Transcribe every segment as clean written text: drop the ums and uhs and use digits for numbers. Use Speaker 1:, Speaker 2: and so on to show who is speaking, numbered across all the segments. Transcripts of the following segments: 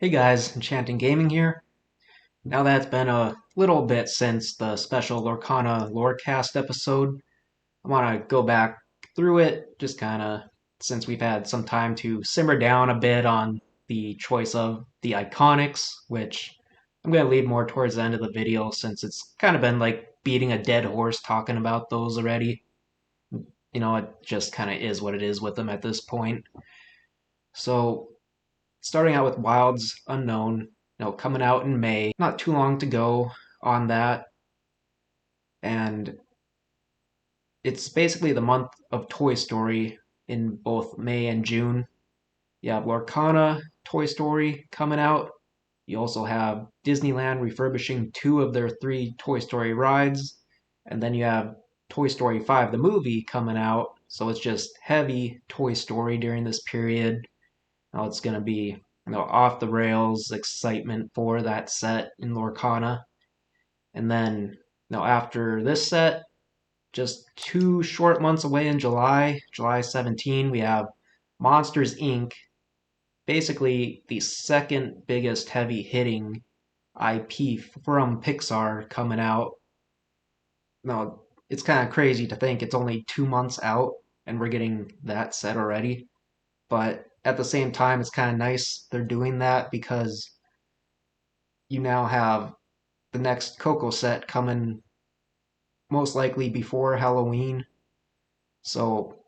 Speaker 1: Hey guys, Enchanting Gaming here. Now that it's been a little bit since the special Lorcana Lorecast episode, I want to go back through it, just kind of since we've had some time to simmer down a bit on the choice of the iconics, which I'm going to leave more towards the end of the video since it's kind of been like beating a dead horse talking about those already. It just kind of is what it is with them at this point. So starting out with Wilds Unknown, coming out in May. Not too long to go on that. And it's basically the month of Toy Story in both May and June. You have Lorcana Toy Story coming out. You also have Disneyland refurbishing two of their three Toy Story rides. And then you have Toy Story 5, the movie, coming out. So it's just heavy Toy Story during this period. Now it's going to be off the rails excitement for that set in Lorcana. And then after this set, just 2 short months away in July 17, we have Monsters Inc., basically the second biggest heavy hitting IP from Pixar coming out. Now, it's kind of crazy to think it's only 2 months out and we're getting that set already. But at the same time, it's kind of nice they're doing that because you now have the next Coco set coming most likely before Halloween. So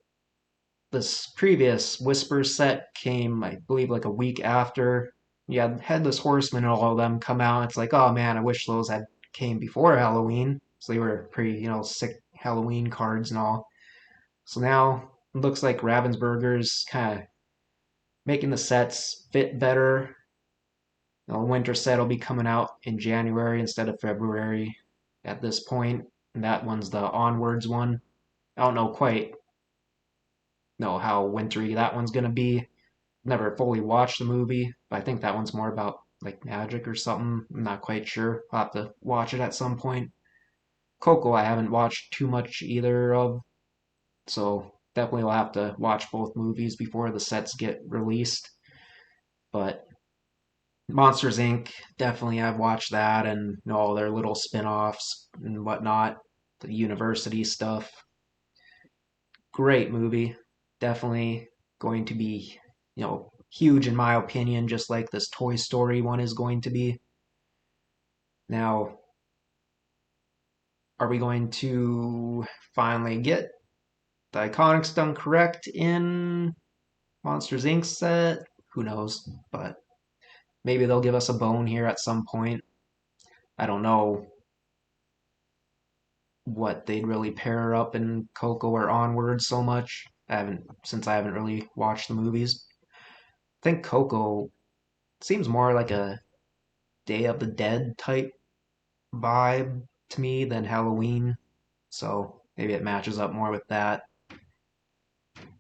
Speaker 1: this previous Whisper set came, I believe, like a week after. You had Headless Horseman and all of them come out. It's like, oh man, I wish those had came before Halloween. So they were pretty, sick Halloween cards and all. So now it looks like Ravensburger's kind of making the sets fit better. The winter set will be coming out in January instead of February at this point. And that one's the Onwards one. I don't know quite know how wintry that one's gonna be. Never fully watched the movie, but I think that one's more about like magic or something. I'm not quite sure. I'll have to watch it at some point. Coco I haven't watched too much either of, so definitely will have to watch both movies before the sets get released. But Monsters Inc. definitely I've watched that and all their little spin-offs and whatnot, the university stuff. Great movie. Definitely going to be, huge in my opinion, just like this Toy Story one is going to be. Now, are we going to finally get the iconics done correct in Monsters Inc. set? Who knows? But maybe they'll give us a bone here at some point. I don't know what they'd really pair up in Coco or Onward so much. I haven't really watched the movies. I think Coco seems more like a Day of the Dead type vibe to me than Halloween. So maybe it matches up more with that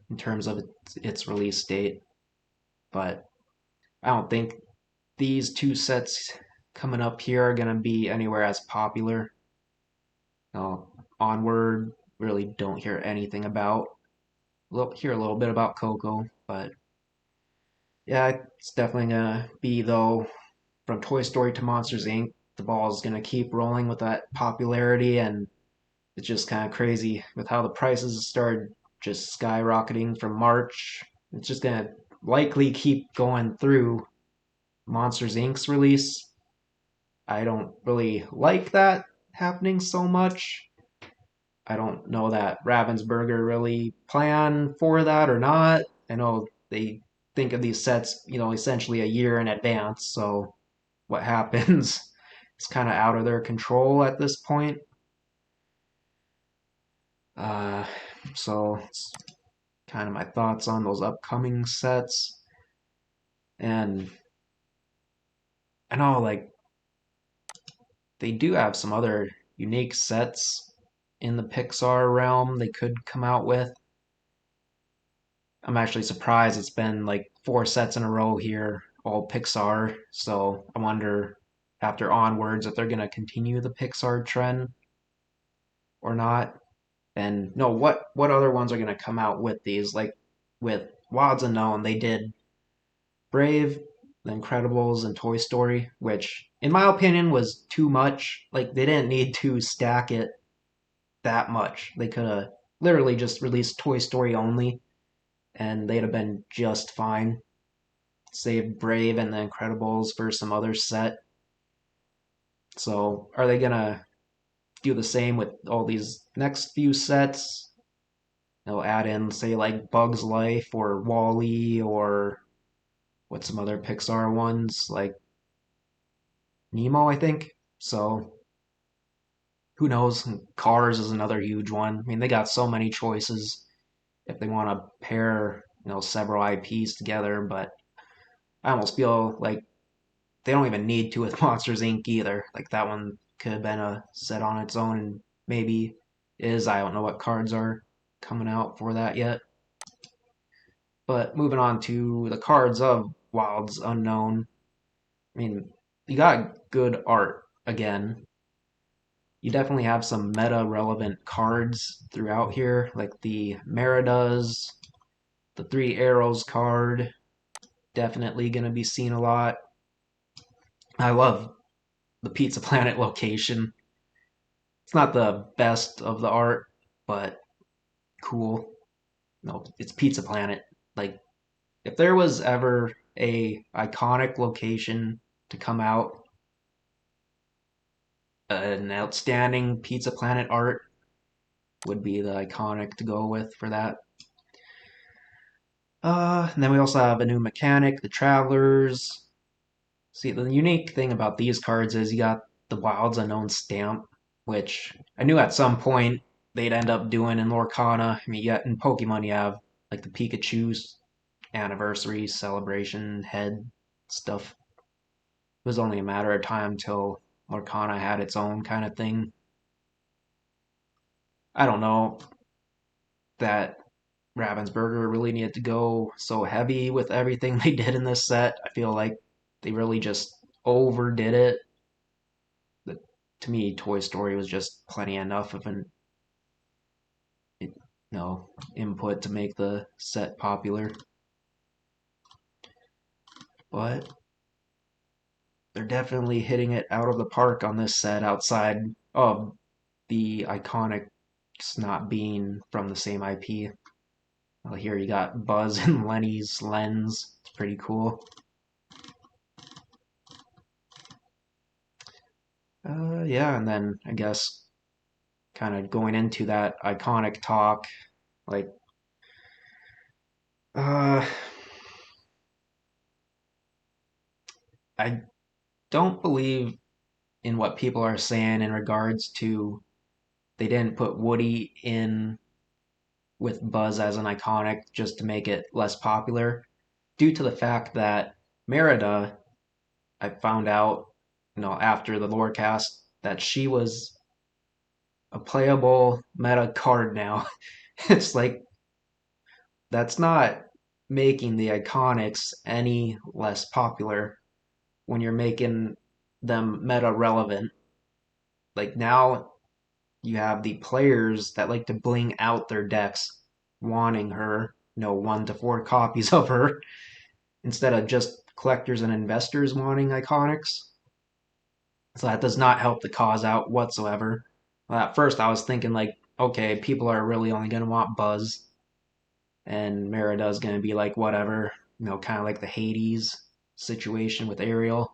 Speaker 1: in terms of its release date. But I don't think these two sets coming up here are going to be anywhere as popular. No, Onward, really don't hear anything about. Hear a little bit about Coco, but yeah, it's definitely gonna be though from Toy Story to Monsters Inc. The ball is gonna keep rolling with that popularity, and it's just kind of crazy with how the prices started just skyrocketing from March. It's just gonna likely keep going through Monsters Inc.'s release. I don't really like that happening so much. I don't know that Ravensburger really planned for that or not. I know they think of these sets, essentially a year in advance, so what happens is kind of out of their control at this point. Uh, so it's kind of my thoughts on those upcoming sets. And I know, like, they do have some other unique sets in the Pixar realm they could come out with. I'm actually surprised it's been like 4 sets in a row here, all Pixar. So I wonder after Onwards if they're gonna continue the Pixar trend or not. And no, what other ones are gonna come out with these? Like with Wilds Unknown, they did Brave, The Incredibles and Toy Story, which, in my opinion, was too much. Like, they didn't need to stack it that much. They could have literally just released Toy Story only, and they'd have been just fine. Save Brave and The Incredibles for some other set. So, are they gonna do the same with all these next few sets? They'll add in, say, like Bug's Life or Wall-E or what some other Pixar ones, like Nemo, I think. So, who knows? Cars is another huge one. I mean, they got so many choices if they want to pair, several IPs together, but I almost feel like they don't even need to with Monsters Inc. either. Like that one could have been a set on its own, and maybe is. I don't know what cards are coming out for that yet. But moving on to the cards of Wilds Unknown. I mean, you got good art again. You definitely have some meta relevant cards throughout here, like the Meridas, the Three Arrows card. Definitely going to be seen a lot. I love the Pizza Planet location. It's not the best of the art, but cool. No, it's Pizza Planet. Like, if there was ever a iconic location to come out, an outstanding Pizza Planet art would be the iconic to go with for that. And then we also have a new mechanic, the Travelers. See, the unique thing about these cards is you got the Wilds Unknown stamp, which I knew at some point they'd end up doing in Lorcana. I mean, yet in Pokemon you have like the Pikachu's anniversary celebration head stuff. It was only a matter of time till Lorcana had its own kind of thing. I don't know that Ravensburger really needed to go so heavy with everything they did in this set. I feel like they really just overdid it. But to me, Toy Story was just plenty enough of an input to make the set popular. But they're definitely hitting it out of the park on this set outside of the iconics not being from the same IP. Well, here you got Buzz and Lenny's lens. It's pretty cool. Yeah, and then I guess kind of going into that iconic talk, like, uh, I don't believe in what people are saying in regards to they didn't put Woody in with Buzz as an iconic just to make it less popular, due to the fact that Merida, I found out, after the Lorecast, that she was a playable meta card now. It's like that's not making the iconics any less popular when you're making them meta relevant. Like now you have the players that like to bling out their decks wanting her, 1 to 4 copies of her, instead of just collectors and investors wanting iconics. So that does not help the cause out whatsoever. At first I was thinking like, okay, people are really only going to want Buzz, and Merida's going to be like whatever, kind of like the Hades situation with Ariel.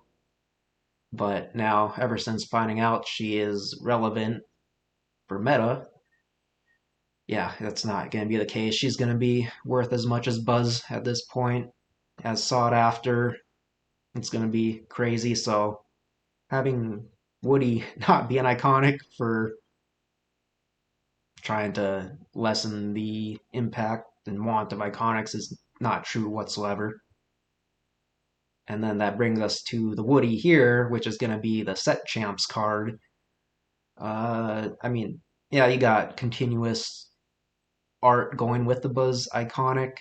Speaker 1: But now, ever since finding out she is relevant for meta, yeah, that's not going to be the case. She's going to be worth as much as Buzz at this point, as sought after. It's going to be crazy. So having Woody not be an iconic for trying to lessen the impact and want of iconics is not true whatsoever. And then that brings us to the Woody here, which is going to be the Set Champs card. I mean, yeah, you got continuous art going with the Buzz iconic,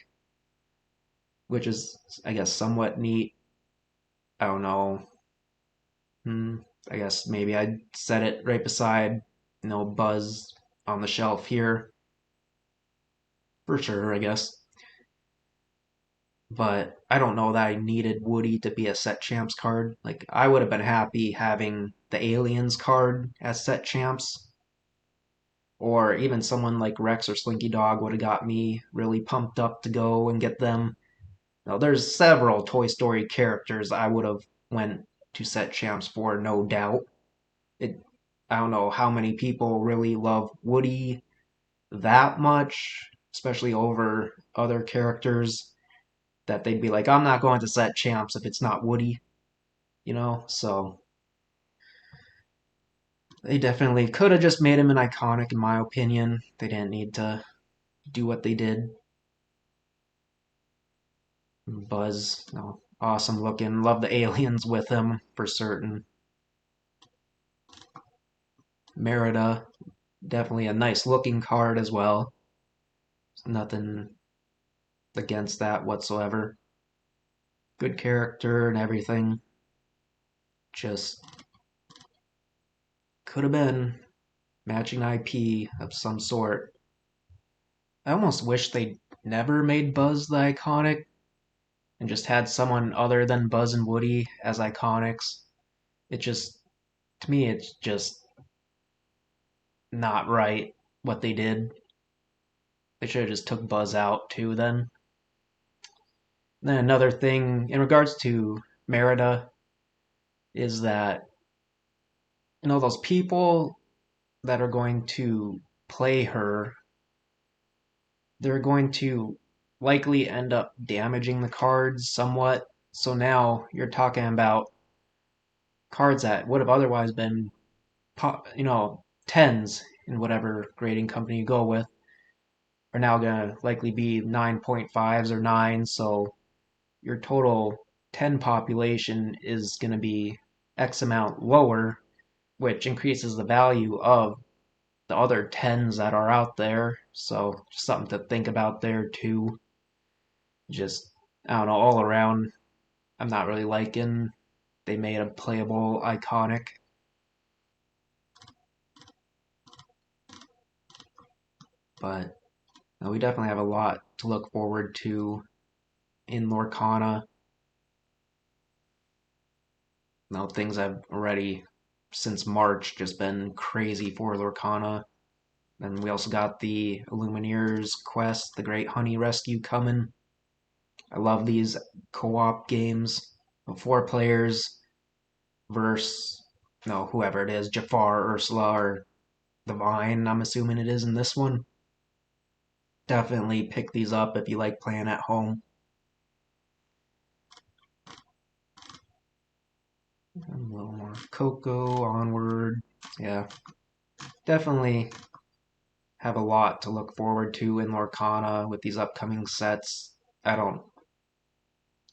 Speaker 1: which is, I guess, somewhat neat. I don't know. I guess maybe I'd set it right beside, Buzz on the shelf here. For sure, I guess. but I don't know that I needed Woody to be a set champs card. Like, I would have been happy having the aliens card as set champs, or even someone like Rex or Slinky Dog would have got me really pumped up to go and get them. Now, there's several Toy Story characters I would have went to set champs for, no doubt. It, I don't know how many people really love Woody that much, especially over other characters, that they'd be like, I'm not going to set champs if it's not Woody, you know? So they definitely could have just made him an iconic, in my opinion. They didn't need to do what they did. Buzz, no, awesome looking. Love the aliens with him for certain. Merida, definitely a nice looking card as well. Nothing against that whatsoever. Good character and everything. Just could have been matching IP of some sort. I almost wish they never made Buzz the iconic and just had someone other than Buzz and Woody as iconics. It just, to me, it's just not right what they did. They should have just took Buzz out too then. Then another thing in regards to Merida is that, those people that are going to play her, they're going to likely end up damaging the cards somewhat. So now you're talking about cards that would have otherwise been, tens in whatever grading company you go with, are now going to likely be 9.5s or 9s. So your total 10 population is going to be X amount lower, which increases the value of the other 10s that are out there. So something to think about there too. Just, I don't know, all around, I'm not really liking they made a playable iconic. But no, we definitely have a lot to look forward to in Lorcana. Now, things have already, since March, just been crazy for Lorcana. And we also got the Illumineers quest, the Great Honey Rescue coming. I love these co-op games of 4 players versus, whoever it is, Jafar, Ursula, or the Vine, I'm assuming it is in this one. Definitely pick these up if you like playing at home. A little more Coco, Onward. Yeah, definitely have a lot to look forward to in Lorcana with these upcoming sets. I don't.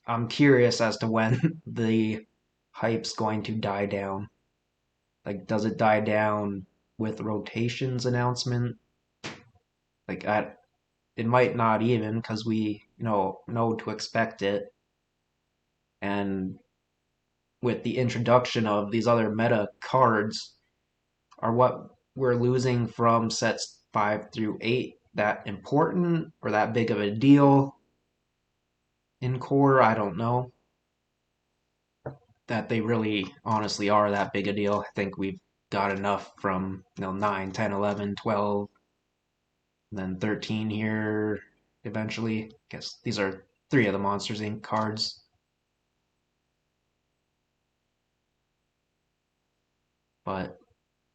Speaker 1: I'm curious as to when the hype's going to die down. Like, does it die down with rotations announcement? Like, it might not even because we, know to expect it. And with the introduction of these other meta cards, are what we're losing from sets 5 through 8 that important or that big of a deal in core? I don't know that they really honestly are that big a deal. I think we've got enough from 9, 10, 11, 12, and then 13 here eventually. I guess these are 3 of the Monsters Inc. cards. But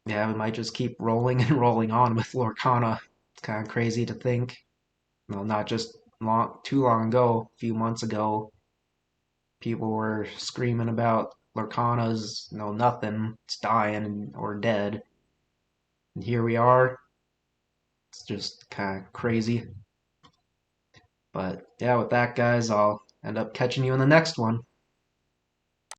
Speaker 1: yeah, we might just keep rolling and rolling on with Lorcana. It's kind of crazy to think. Not just too long ago, a few months ago, people were screaming about Lorcana's, nothing, it's dying or dead. And here we are. It's just kind of crazy. But yeah, with that, guys, I'll end up catching you in the next one.